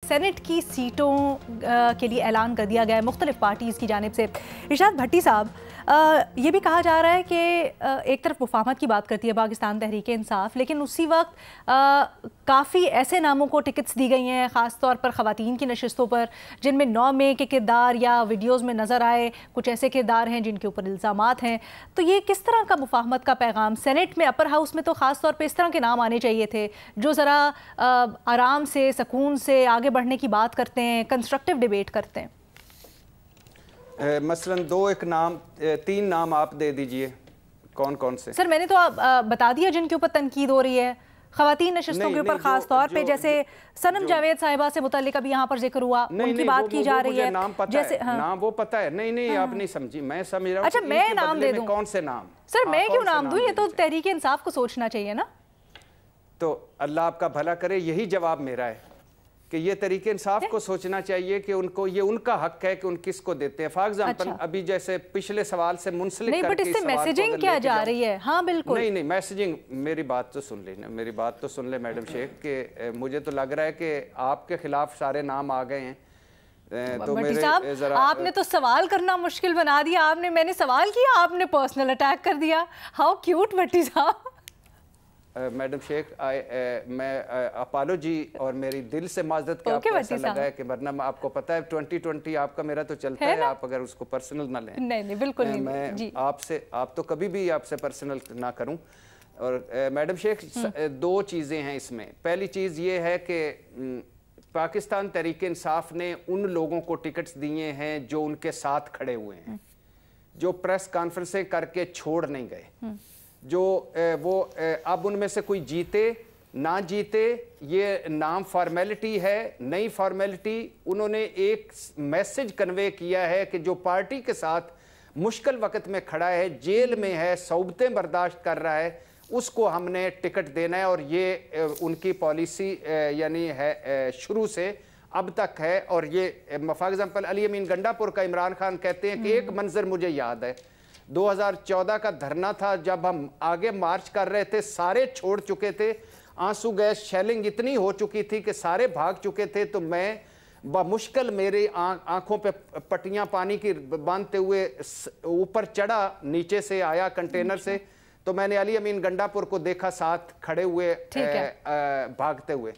Saint کی سیٹوں کے لیے اعلان کر دیا گیا ہے مختلف پارٹیز کی جانب سے۔ ارشاد بھٹی صاحب، یہ بھی کہا جا رہا ہے کہ ایک طرف مفاہمت کی بات کرتی ہے پاکستان تحریک انصاف، لیکن اسی وقت کافی ایسے ناموں کو ٹکٹس دی گئی ہیں، خاص طور پر خواتین کی نشستوں پر، جن میں 9 مئی کے کردار یا ویڈیوز میں نظر آئے کچھ ایسے کردار ہیں جن کے اوپر الزامات ہیں۔ تو یہ کس طرح کا مفاہمت کا پیغام؟ سینٹ میں، اپر ہاؤس میں تو خاص طور پہ اس طرح کے نام آنے چاہیے تھے جو ذرا آرام سے، سکون سے آگے بڑھنے کی بات کرتے ہیں، کنسٹرکٹیو ڈیبیٹ کرتے ہیں۔ مثلاً 3 نام آپ دے دیجئے، کون کون سے؟ سر میں نے تو بتا دیا جن کے اوپر تنقید ہو رہی ہے، خواتین نشستوں کے اوپر خاص طور پہ، جیسے سنم جاوید صاحبہ سے متعلق ابھی یہاں پر ذکر ہوا، ان کی بات کی جا رہی ہے۔ جیسے نام وہ پتہ ہے، نہیں آپ نہیں سمجھی، میں سمجھ رہا ہوں اچھا میں نام دے دوں، کون سے نام؟ سر میں کیوں نام دوں؟ یہ تو تحریک انصاف کو سوچنا چاہیے نا۔ تو اللہ آپ کا بھلا کرے، یہی جواب میرا ہے کہ یہ تحریک انصاف کو سوچنا چاہیے کہ ان کو یہ ان کا حق ہے کہ ان کس کو دیتے ہیں۔ فار ایگزامپل ابھی جیسے پچھلے سوال سے منسلک نہیں، بٹ اس سے میسیجنگ کیا جا رہی ہے؟ ہاں بالکل نہیں میسیجنگ، میری بات تو سن لیں، میری بات تو سن لیں میڈم شیخ، کہ مجھے تو لگ رہا ہے کہ آپ کے خلاف سارے نام آ گئے ہیں۔ تو بھٹی صاحب آپ نے تو سوال کرنا مشکل بنا دیا، میں نے سوال کیا، آپ نے پرسنل اٹیک کر دیا۔ ہاؤ کیوٹ بھٹی صاحب۔ میڈم شیخ، میں اپالوجی اور میری دل سے معذرت کہ آپ کو ایسا لگا ہے کہ ورنہ آپ کو پتا ہے 2020 آپ کا میرا تو چلتا ہے، آپ اگر اس کو پرسنل نہ لیں۔ نہیں بالکل نہیں، میں آپ تو کبھی بھی آپ سے پرسنل نہ کروں۔ اور میڈم شیخ 2 چیزیں ہیں اس میں۔ پہلی چیز یہ ہے کہ پاکستان تحریک انصاف نے ان لوگوں کو ٹکٹس دیے ہیں جو ان کے ساتھ کھڑے ہوئے ہیں، جو پریس کانفرنسیں کر کے چھوڑ نہیں گئے، جو وہ اب ان میں سے کوئی جیتے نہ جیتے یہ نام فارمیلٹی ہے، نئی فارمیلٹی۔ انہوں نے ایک میسج کنوے کیا ہے کہ جو پارٹی کے ساتھ مشکل وقت میں کھڑا ہے، جیل میں ہے، صعوبتیں برداشت کر رہا ہے، اس کو ہم نے ٹکٹ دینا ہے، اور یہ ان کی پالیسی یعنی ہے شروع سے اب تک ہے۔ اور یہ فار ایگزامپل علی امین گنڈا پور کا عمران خان کہتے ہیں کہ ایک منظر مجھے یاد ہے، 2014 کا دھرنا تھا، جب ہم آگے مارچ کر رہے تھے، سارے چھوڑ چکے تھے، آنسو گیس شیلنگ اتنی ہو چکی تھی کہ سارے بھاگ چکے تھے، تو میں بمشکل میری آنکھوں پہ پٹیاں پانی کی باندھتے ہوئے اوپر چڑھا، نیچے سے آیا کنٹینر سے، تو میں نے علی امین گنڈا پور کو دیکھا ساتھ کھڑے ہوئے بھاگتے ہوئے۔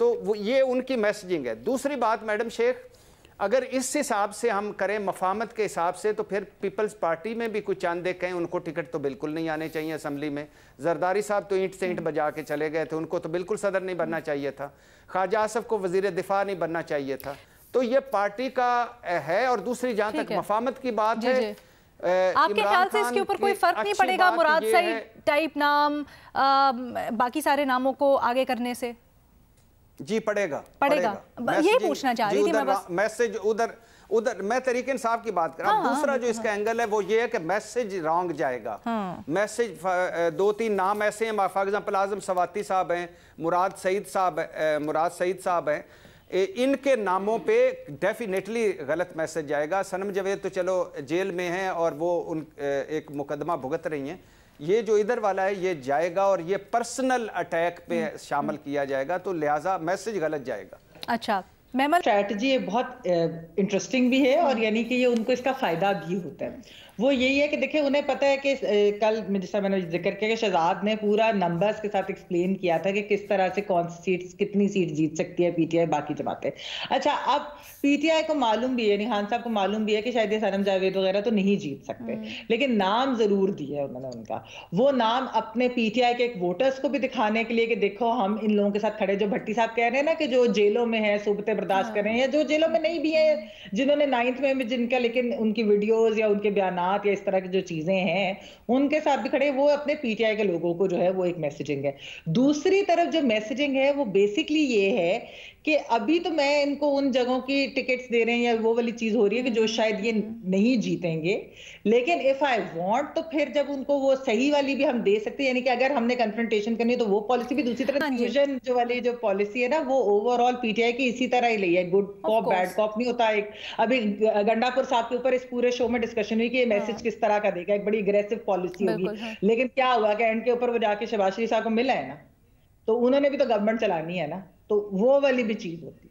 تو یہ ان کی میسجنگ ہے۔ دوسری بات میڈم شیخ، اگر اس حساب سے ہم کریں مفاہمت کے حساب سے، تو پھر پیپلز پارٹی میں بھی کچھ چند دیکھیں، ان کو ٹکٹ تو بالکل نہیں آنے چاہیے اسمبلی میں۔ زرداری صاحب تو اینٹ سے اینٹ بجا کے چلے گئے تھے، ان کو تو بالکل صدر نہیں بننا چاہیے تھا۔ خواجہ آصف کو وزیر دفاع نہیں بننا چاہیے تھا۔ تو یہ پارٹی کا ہے۔ اور دوسری جہاں تک مفاہمت کی بات ہے، آپ کے خیال سے اس کے اوپر کوئی فرق نہیں پڑے گا مراد سعید ٹائپ نام باقی سارے ناموں کو آگے کرنے سے؟ جی پڑے گا، یہی پوچھنا چاہ رہی تھی میں بس۔ میسج ادھر میں تحریک انصاف کی بات کر رہا ہوں۔ دوسرا جو اس کا اینگل ہے وہ یہ ہے کہ میسج رانگ جائے گا۔ میسج 2-3 نام ایسے ہیں، فار ایگزامپل اعظم سواتی صاحب ہیں، مراد سعید صاحب ہیں، ان کے ناموں پہ ڈیفینیٹلی غلط میسج جائے گا۔ سنم جاوید تو چلو جیل میں ہیں اور وہ ایک مقدمہ بھگت رہی ہیں، یہ جو ادھر والا ہے یہ جائے گا، اور یہ پرسنل اٹیک پہ شامل کیا جائے گا، تو لہٰذا میسج غلط جائے گا۔ اچھا، اسٹریٹجی بہت انٹرسٹنگ بھی ہے، اور یعنی کہ یہ ان کو اس کا فائدہ بھی ہوتا ہے۔ وہ یہی ہے کہ دیکھیں انہیں پتہ ہے کہ کل جیسا میں نے ذکر کیا کہ شہزاد نے پورا نمبرز کے ساتھ ایکسپلین کیا تھا کہ کس طرح سے کون سی سیٹس کتنی سیٹ جیت سکتی ہے پی ٹی آئی، باقی جماعتیں۔ اچھا، اب پی ٹی آئی کو معلوم بھی ہے، یعنی خان صاحب کو معلوم بھی ہے کہ شاید یہ سنم جاوید وغیرہ تو نہیں جیت سکتے، لیکن نام ضرور دیا ہے انہوں نے ان کا۔ وہ نام اپنے پی ٹی آئی کے ایک ووٹرز کو بھی دکھانے کے لیے کہ دیکھو ہم ان لوگوں کے ساتھ کھڑے، جو بھٹی صاحب کہہ رہے ہیں نا کہ جو جیلوں میں ہیں صعوبتیں برداشت کر رہے ہیں، یا جو جیلوں میں نہیں بھی ہیں، جنہوں نے 9th میں جن کا لیکن ان کی ویڈیوز یا ان کے بیانات یا اس طرح کی جو چیزیں ہیں ان کے ساتھ بھی کھڑے، وہ اپنے پی ٹی آئی کے لوگوں کو جو ہے وہ ایک میسیجنگ ہے۔ دوسری طرف جو میسیجنگ ہے وہ بیسکلی یہ ہے کہ ابھی تو میں ان کو ان جگہوں کی ٹکٹس دے رہے ہیں یا وہ والی چیز ہو رہی ہے کہ جو شاید یہ نہیں جیتیں گے، لیکن اف آئی وانٹ تو پھر جب ان کو وہ صحیح والی بھی ہم دے سکتے ہیں، یعنی کہ اگر ہم نے کنفرنٹیشن کرنی ہے تو وہ پالیسی بھی۔ دوسری طرف ڈیفیوژن جو والی جو پالیسی ہے نا وہ over all P T I کی اسی طرح ہی لئی ہے، گڈ کاپ بیڈ کاپ نہیں ہوتا۔ ایک ابھی گنڈا پور صاحب کے اوپر اس پورے شو میں ڈسکشن ہوئی کہ یہ میسج کس طرح کا دے گا، ایک بڑی اگریسو پالیسی ہوگی، لیکن کیا ہوا کہ اینڈ کے اوپر وہ جا کے شہباز شریف صاحب کو ملا ہے نا، تو انہوں نے بھی تو گورنمنٹ چلانی ہے نا، تو وہ والی بھی چیز ہوتی ہے۔